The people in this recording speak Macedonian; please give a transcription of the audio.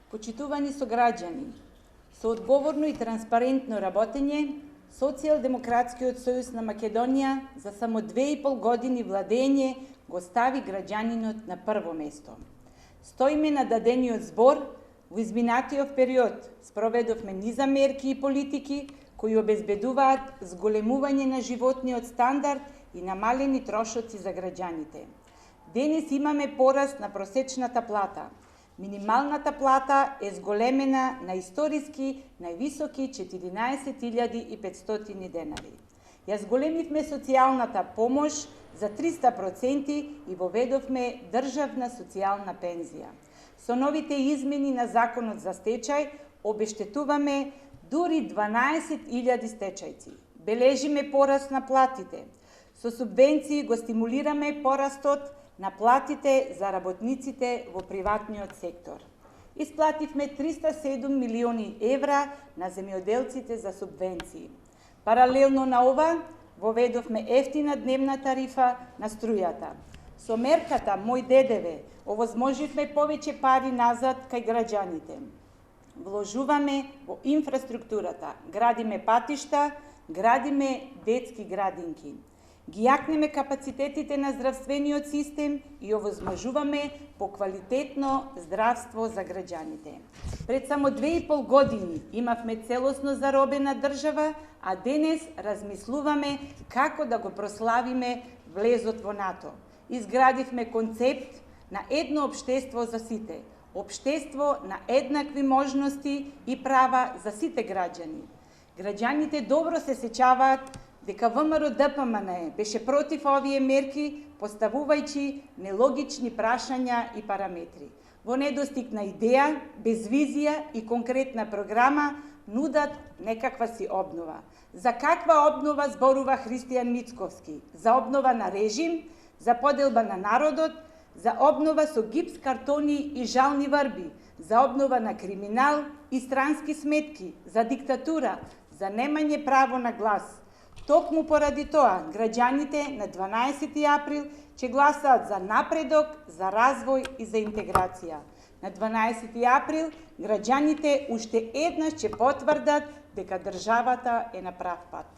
Почитувани сограѓани, со одговорно и транспарентно работење, Социјалдемократскиот сојуз на Македонија за само 2,5 години владење го стави граѓанинот на прво место. Стоиме на дадениот збор, во изминатиот период спроведовме низа мерки и политики кои обезбедуваат зголемување на животниот стандард и намалени трошоци за граѓаните. Денес имаме пораст на просечната плата. Минималната плата е зголемена на историски највисоки 14.500 денари. Ја зголемивме социјалната помош за 300% и воведовме државна социјална пензија. Со новите измени на Законот за стечај обештетуваме дури 12.000 стечајци. Бележиме пораст на платите. Со субвенции го стимулираме порастот на платите за работниците во приватниот сектор. Исплативме 307 милиони евра на земјоделците за субвенции. Паралелно на ова, воведовме ефтина дневна тарифа на струјата. Со мерката Мој ДДВ овозможивме повеќе пари назад кај граѓаните. Вложуваме во инфраструктурата, градиме патишта, градиме детски градинки. Ги јакнеме капацитетите на здравствениот систем и овозможуваме поквалитетно здравство за граѓаните. Пред само 2,5 години имавме целосно заробена држава, а денес размислуваме како да го прославиме влезот во НАТО. Изградивме концепт на едно општество за сите, општество на еднакви можности и права за сите граѓани. Граѓаните добро се сеќаваат дека ВМРО ДПМН беше против овие мерки, поставувајќи нелогични прашања и параметри. Во недостиг на идеја, без визија и конкретна програма, нудат некаква си обнова. За каква обнова зборува Христијан Мицковски? За обнова на режим, за поделба на народот, за обнова со гипс, картони и жални врби, за обнова на криминал и странски сметки, за диктатура, за немање право на глас. Токму поради тоа, граѓаните на 12 април ќе гласаат за напредок, за развој и за интеграција. На 12 април граѓаните уште еднаш ќе потврдат дека државата е на прав пат.